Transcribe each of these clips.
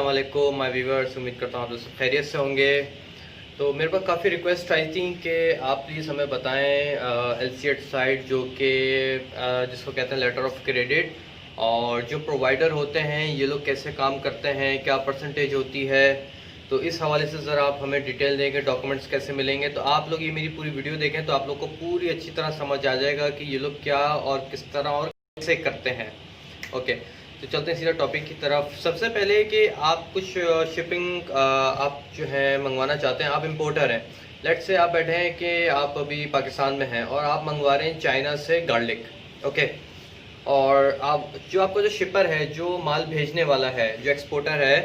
अस्सलाम वालेकुम my viewers, उम्मीद करता हूँ आप लोग खैरियत से होंगे। तो मेरे पास काफ़ी रिक्वेस्ट आई थी कि आप प्लीज़ हमें बताएं LCH साइट जो कि जिसको कहते हैं लेटर ऑफ क्रेडिट, और जो प्रोवाइडर होते हैं ये लोग कैसे काम करते हैं, क्या परसेंटेज होती है। तो इस हवाले से ज़रा आप हमें डिटेल देंगे, डॉक्यूमेंट्स कैसे मिलेंगे। तो आप लोग ये मेरी पूरी वीडियो देखें तो आप लोग को पूरी अच्छी तरह समझ आ जाएगा कि ये लोग क्या और किस तरह और कैसे करते हैं। ओके, तो चलते हैं सीधा टॉपिक की तरफ। सबसे पहले कि आप कुछ शिपिंग आप जो है मंगवाना चाहते हैं, आप इंपोर्टर हैं। लेट से आप बैठे हैं कि आप अभी पाकिस्तान में हैं और आप मंगवा रहे हैं चाइना से गार्लिक। ओके, और आप जो आपका जो शिपर है, जो माल भेजने वाला है, जो एक्सपोर्टर है,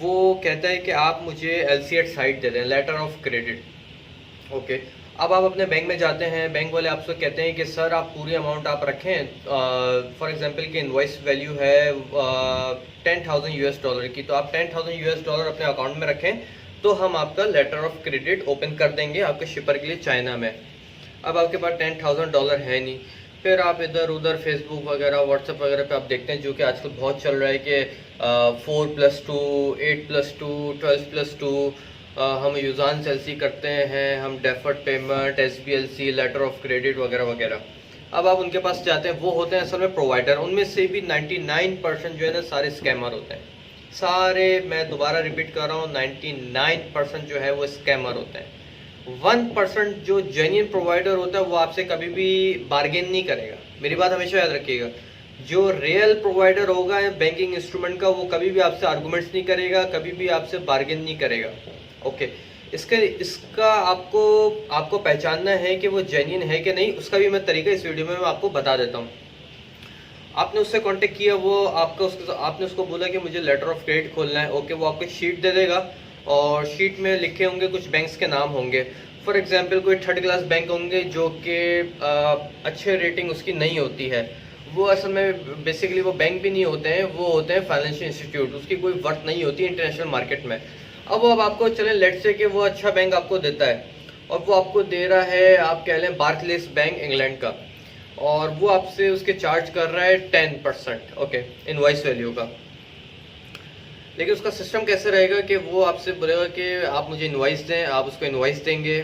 वो कहता है कि आप मुझे LCH साइट दे दें, लेटर ऑफ क्रेडिट। ओके, अब आप अपने बैंक में जाते हैं, बैंक वाले आपसे कहते हैं कि सर आप पूरी अमाउंट आप रखें। फॉर एग्जांपल कि इनवॉइस वैल्यू है $10,000 की, तो आप $10,000 अपने अकाउंट में रखें तो हम आपका लेटर ऑफ क्रेडिट ओपन कर देंगे आपके शिपर के लिए चाइना में। अब आपके पास $10,000 है नहीं, फिर आप इधर उधर फेसबुक वगैरह, व्हाट्सएप वगैरह पे आप देखते हैं, जो कि आजकल बहुत चल रहा है कि 4+2, 8+2, 12+2, हम यूज़ान से एलसी करते हैं, हम deferred payment, SBLC, letter of credit वगैरह वगैरह। अब आप उनके पास जाते हैं, वो होते हैं असल में प्रोवाइडर। उनमें से भी 99% जो है ना सारे स्कैमर होते हैं। सारे, मैं दोबारा रिपीट कर रहा हूँ, 99% जो है वो स्कैमर होते हैं। 1% जो जेन्युइन प्रोवाइडर होता है वो आपसे कभी भी बार्गेन नहीं करेगा। मेरी बात हमेशा याद रखिएगा, जो रियल प्रोवाइडर होगा बैंकिंग इंस्ट्रूमेंट का, वो कभी भी आपसे आर्गूमेंट्स नहीं करेगा, कभी भी आपसे बार्गेन नहीं करेगा। ओके, इसका आपको पहचानना है कि वो जेन्युइन है कि नहीं, उसका भी मैं तरीका इस वीडियो में मैं आपको बता देता हूँ। आपने उससे कांटेक्ट किया, वो आपने उसको बोला कि मुझे लेटर ऑफ क्रेडिट खोलना है। ओके, वो आपको शीट दे देगा और शीट में लिखे होंगे कुछ बैंक्स के नाम होंगे। फॉर एग्जांपल कोई 3rd क्लास बैंक होंगे जो कि अच्छे रेटिंग उसकी नहीं होती है। वो असल में बेसिकली वो बैंक भी नहीं होते हैं, वो होते हैं फाइनेंशियल इंस्टीट्यूट, उसकी कोई वर्थ नहीं होती इंटरनेशनल मार्केट में। अब आपको चले लेट से कि वो अच्छा बैंक आपको देता है और वो आपको दे रहा है, आप कह लें बार्कलेस बैंक इंग्लैंड का, और वो आपसे उसके चार्ज कर रहा है 10%। ओके, इनवॉइस वैल्यू का। लेकिन उसका सिस्टम कैसे रहेगा कि वो आपसे बोलेगा कि आप मुझे इनवॉइस दें, आप उसको इनवॉइस देंगे।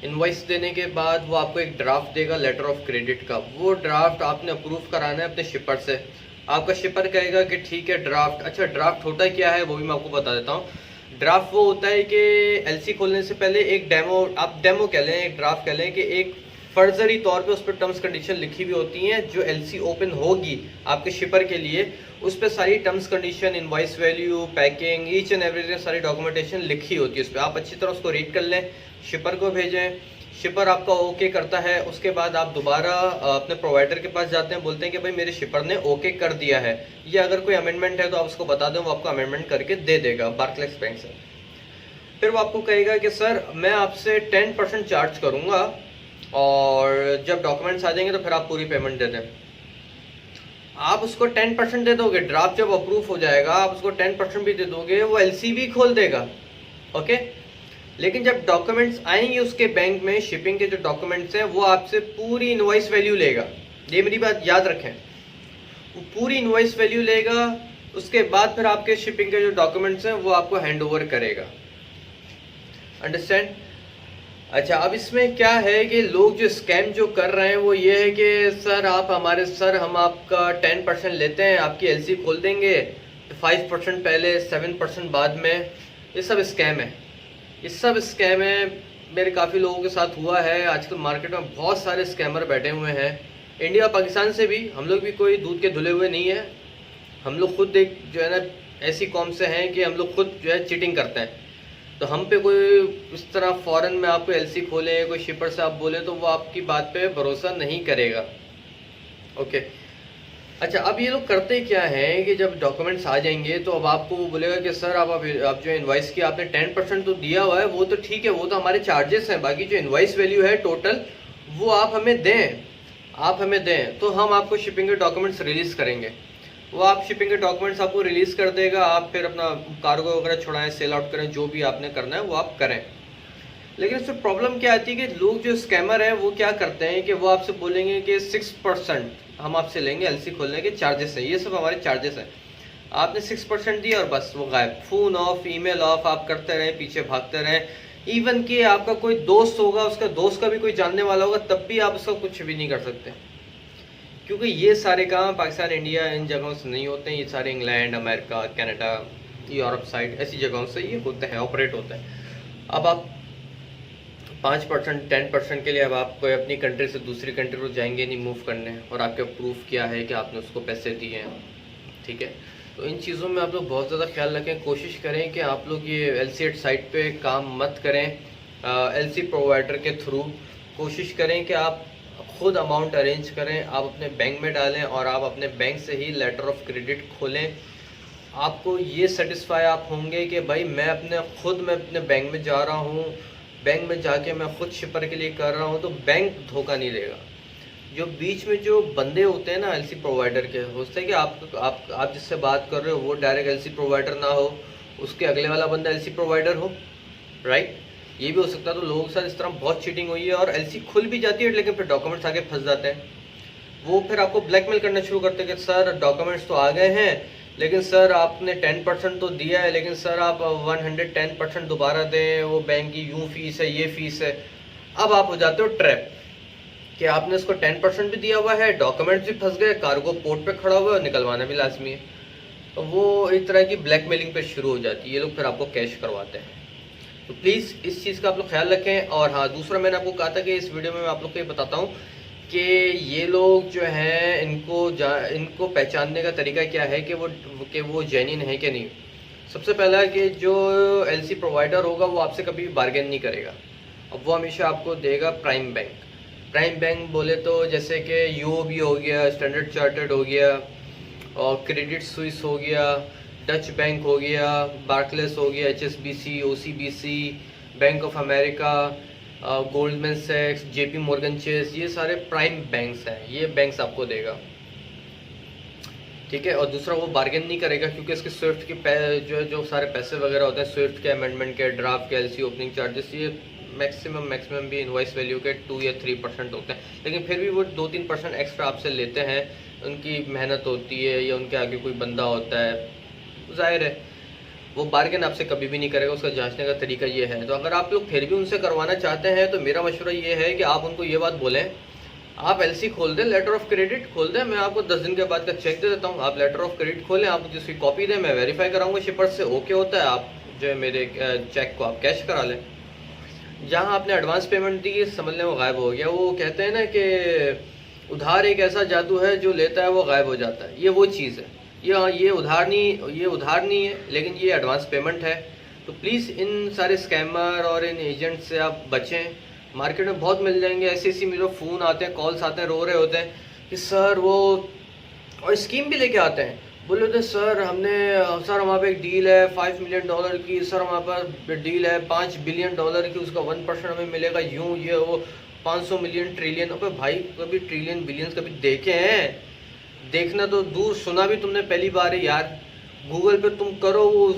इनवॉइस देने के बाद वो आपको एक ड्राफ्ट देगा लेटर ऑफ क्रेडिट का। वो ड्राफ्ट आपने अप्रूव कराना है अपने शिपर से। आपका शिपर कहेगा कि ठीक है ड्राफ्ट। अच्छा, ड्राफ्ट होता क्या है वो भी मैं आपको बता देता हूँ। ड्राफ्ट वो होता है कि एलसी खोलने से पहले एक डेमो, आप डेमो कह लें, एक ड्राफ्ट कह लें, कि एक फर्जरी तौर पे उस पर टर्म्स कंडीशन लिखी हुई होती हैं। जो एलसी ओपन होगी आपके शिपर के लिए, उस पर सारी terms condition, invoice value, packing, each and everything, सारी डॉक्यूमेंटेशन लिखी होती है उस पर। आप अच्छी तरह उसको रीड कर लें, शिपर को भेजें, शिपर आपका ओके करता है। उसके बाद आप दोबारा अपने प्रोवाइडर के पास जाते हैं, बोलते हैं कि भाई मेरे शिपर ने ओके कर दिया है, या अगर कोई अमेंडमेंट है तो आप उसको बता दें, वो आपको अमेंडमेंट करके दे देगा बार्कलेस बैंक से। फिर वो आपको कहेगा कि सर मैं आपसे 10% चार्ज करूंगा, और जब डॉक्यूमेंट्स आ जाएंगे तो फिर आप पूरी पेमेंट दे दें। आप उसको 10% दे दोगे, ड्राफ्ट जब अप्रूव हो जाएगा आप उसको 10% भी दे दोगे, वो एलसी भी खोल देगा। ओके, लेकिन जब डॉक्यूमेंट्स आएंगे उसके बैंक में, शिपिंग के जो डॉक्यूमेंट्स हैं, वो आपसे पूरी इनवॉइस वैल्यू लेगा। ये मेरी बात याद रखें, वो पूरी इनवॉइस वैल्यू लेगा। उसके बाद फिर आपके शिपिंग के जो डॉक्यूमेंट्स हैं वो आपको हैंड ओवर करेगा। अंडरस्टैंड? अच्छा, अब इसमें क्या है कि लोग जो स्कैम जो कर रहे हैं वो ये है कि सर हम आपका 10% लेते हैं, आपकी एलसी खोल देंगे, 5% पहले, 7% बाद में। ये सब स्कैम है, ये सब स्कैम है। मेरे काफ़ी लोगों के साथ हुआ है। आजकल मार्केट में बहुत सारे स्कैमर बैठे हुए हैं, इंडिया पाकिस्तान से भी। हम लोग भी कोई दूध के धुले हुए नहीं है। हम लोग खुद एक जो है ना ऐसी कौम से हैं कि हम लोग खुद जो है चीटिंग करते हैं। तो हम पे कोई इस तरह फ़ौरन में आपको एलसी खोले, कोई शिपर से आप बोले तो वो आपकी बात पे भरोसा नहीं करेगा। ओके, अच्छा, अब ये लोग करते क्या हैं कि जब डॉक्यूमेंट्स आ जाएंगे तो अब आपको वो बोलेगा कि सर आप जो इनवॉइस की आपने 10% तो दिया हुआ है, वो तो ठीक है, वो तो हमारे चार्जेस हैं, बाकी जो इनवॉइस वैल्यू है टोटल वो आप हमें दें, तो हम आपको शिपिंग के डॉक्यूमेंट्स रिलीज़ करेंगे। वो आप शिपिंग के डॉक्यूमेंट्स आपको रिलीज़ कर देगा। आप फिर अपना कार्गो वगैरह छुड़ाएं, सेल आउट करें, जो भी आपने करना है वो आप करें। लेकिन इसमें प्रॉब्लम क्या आती है कि लोग जो स्कैमर हैं वो क्या करते हैं कि वो आपसे बोलेंगे कि 6% हम आपसे लेंगे एलसी खोलने के चार्जेस हैं, ये सब हमारे चार्जेस हैं। आपने 6% दिया और बस वो गायब, फ़ोन ऑफ, ईमेल ऑफ, आप करते रहें, पीछे भागते रहें। इवन कि आपका कोई दोस्त होगा, उसका दोस्त का भी कोई जानने वाला होगा, तब भी आप उसका कुछ भी नहीं कर सकते, क्योंकि ये सारे काम पाकिस्तान, इंडिया, इन जगहों से नहीं होते हैं। ये सारे England, America, Canada, Europe side, ऐसी जगहों से ये होते हैं, ऑपरेट होते हैं। अब आप 5% 10% के लिए अब आप कोई अपनी कंट्री से दूसरी कंट्री को जाएंगे नहीं मूव करने, और आपके प्रूफ क्या है कि आपने उसको पैसे दिए हैं, ठीक है। तो इन चीज़ों में आप लोग बहुत ज़्यादा ख्याल रखें। कोशिश करें कि आप लोग ये LC साइट पे काम मत करें, LC प्रोवाइडर के थ्रू। कोशिश करें कि आप खुद अमाउंट अरेंज करें, आप अपने बैंक में डालें और आप अपने बैंक से ही लेटर ऑफ क्रेडिट खोलें। आपको ये सेटिस्फाई आप होंगे कि भाई मैं अपने बैंक में जा रहा हूँ, बैंक में जाके मैं खुद शिपर के लिए कर रहा हूँ, तो बैंक धोखा नहीं देगा। जो बीच में जो बंदे होते हैं ना LC प्रोवाइडर के, हो सकता है कि आप जिससे बात कर रहे हो वो डायरेक्ट LC प्रोवाइडर ना हो, उसके अगले वाला बंदा LC प्रोवाइडर हो, राइट, ये भी हो सकता है। तो लोगों के साथ इस तरह बहुत चीटिंग हुई है, और LC खुल भी जाती है लेकिन फिर डॉक्यूमेंट्स आगे फंस जाते हैं। वो फिर आपको ब्लैकमेल करना शुरू करते हैं कि सर डॉक्यूमेंट्स तो आ गए हैं, लेकिन सर आपने 10% तो दिया है, लेकिन सर आप 110% दोबारा दें, वो बैंक की यूँ फीस है, ये फीस है। अब आप हो जाते हो ट्रैप कि आपने उसको 10% भी दिया हुआ है, डॉक्यूमेंट्स भी फंस गए, कार्गो पोर्ट पे खड़ा हुआ है और निकलवाना भी लाजमी है। तो वो एक तरह की ब्लैकमेलिंग पे शुरू हो जाती है, ये लोग फिर आपको कैश करवाते हैं। तो प्लीज़ इस चीज़ का आप लोग ख्याल रखें। और हाँ, दूसरा मैंने आपको कहा था कि इस वीडियो में मैं आप लोग को ये बताता हूँ कि ये लोग जो हैं इनको पहचानने का तरीका क्या है कि वो जेन्युइन है कि नहीं। सबसे पहला कि जो LC प्रोवाइडर होगा वो आपसे कभी बार्गेन नहीं करेगा, अब वो हमेशा आपको देगा प्राइम बैंक। प्राइम बैंक बोले तो जैसे कि UOB हो गया, स्टैंडर्ड चार्टर्ड हो गया, और क्रेडिट स्विस हो गया, डच बैंक हो गया, बार्कलेस हो गया, HSBC, OCBC, bank of America, Goldman सैक्स, JP मॉर्गन चेस, ये सारे प्राइम बैंक्स हैं, ये बैंक्स आपको देगा, ठीक है। और दूसरा वो बार्गेन नहीं करेगा, क्योंकि इसके स्विफ्ट के जो सारे पैसे वगैरह होते हैं, स्विफ्ट के, अमेंडमेंट के, ड्राफ्ट के, LC ओपनिंग चार्जेस, ये मैक्सिमम भी इनवॉइस वैल्यू के 2 या 3% होते हैं, लेकिन फिर भी वो 2-3% एक्स्ट्रा आपसे लेते हैं। उनकी मेहनत होती है या उनके आगे कोई बंदा होता है, जाहिर है वो बार्गेन आपसे कभी भी नहीं करेगा, उसका जांचने का तरीका ये है। तो अगर आप लोग फिर भी उनसे करवाना चाहते हैं तो मेरा मशवरा ये है कि आप उनको ये बात बोलें, आप LC खोल दें, लेटर ऑफ क्रेडिट खोल दें, मैं आपको 10 दिन के बाद का चेक दे देता हूँ, आप लेटर ऑफ क्रेडिट खोलें, आप मुझे उसकी कॉपी दें, मैं वेरीफाई कराऊंगा शिपर से, ओके होता है, आप जो है मेरे चेक को आप कैश करा लें। जहाँ आपने एडवांस पेमेंट दी, समझ लें वो गायब हो गया। वो कहते हैं ना कि उधार एक ऐसा जादू है जो लेता है वो गायब हो जाता है, ये वो चीज़ है। ये उधार नहीं है, लेकिन ये एडवांस पेमेंट है। तो प्लीज़ इन सारे स्कैमर और इन एजेंट से आप बचें। मार्केट में बहुत मिल जाएंगे ऐसी मेरे फ़ोन आते हैं, कॉल्स आते हैं, रो रहे होते हैं कि सर वो, और स्कीम भी लेके आते हैं, बोले होते सर हमारे पे एक डील है $5 मिलियन की, सर हमारे पास डील है $5 बिलियन की, उसका 1% हमें मिलेगा, यूँ ये वो 500 मिलियन ट्रिलियन। अबे भाई, कभी ट्रिलियन बिलियंस कभी देखे हैं? देखना तो दूर, सुना भी तुमने पहली बार है यार। गूगल पे तुम करो, वो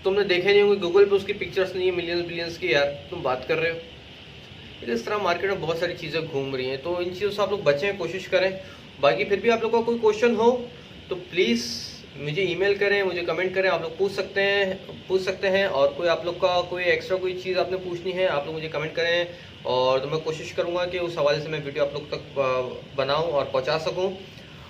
तुमने देखे नहीं होंगे, गूगल पे उसकी पिक्चर्स नहीं है मिलियंस बिलियंस की, यार तुम बात कर रहे हो। इस तरह मार्केट में बहुत सारी चीज़ें घूम रही हैं, तो इन चीज़ों से आप लोग बचें, कोशिश करें। बाकी फिर भी आप लोग का कोई क्वेश्चन हो तो प्लीज़ मुझे ईमेल करें, मुझे कमेंट करें, आप लोग पूछ सकते हैं। और कोई आप लोग का कोई एक्स्ट्रा कोई चीज़ आपने पूछनी है, आप लोग मुझे कमेंट करें, और तो मैं कोशिश करूँगा कि उस हवाले से मैं वीडियो आप लोग तक बनाऊँ और पहुँचा सकूँ।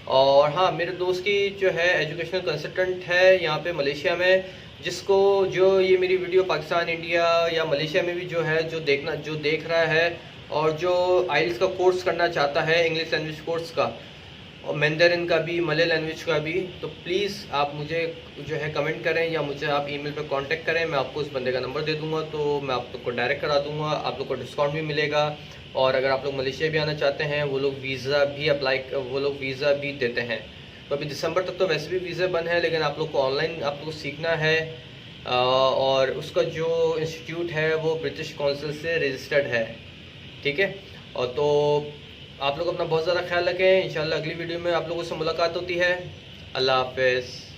और हाँ, मेरे दोस्त की जो है एजुकेशनल कंसल्टेंट है यहाँ पे मलेशिया में, जिसको जो ये मेरी वीडियो पाकिस्तान, इंडिया या मलेशिया में भी जो है जो देख रहा है, और जो आइल्स का कोर्स करना चाहता है, इंग्लिश लैंग्वेज कोर्स का, और मैंडरिन का भी, मलय लैंग्वेज का भी, तो प्लीज़ आप मुझे जो है कमेंट करें या मुझे आप ईमेल पे कांटेक्ट करें, मैं आपको उस बंदे का नंबर दे दूंगा, तो मैं आप लोग को डायरेक्ट करा दूंगा, आप लोग को डिस्काउंट भी मिलेगा। और अगर आप लोग मलेशिया भी आना चाहते हैं, वो लोग वीज़ा भी देते हैं। तो अभी दिसंबर तक तो वैसे भी वीज़ा बंद है, लेकिन आप लोग को ऑनलाइन आप लोग को सीखना है, और उसका जो इंस्टीट्यूट है वो ब्रिटिश काउंसिल से रजिस्टर्ड है, ठीक है। और तो आप लोग अपना बहुत ज़्यादा ख्याल रखें। इंशाल्लाह अगली वीडियो में आप लोगों से मुलाकात होती है। अल्लाह हाफ़िज़।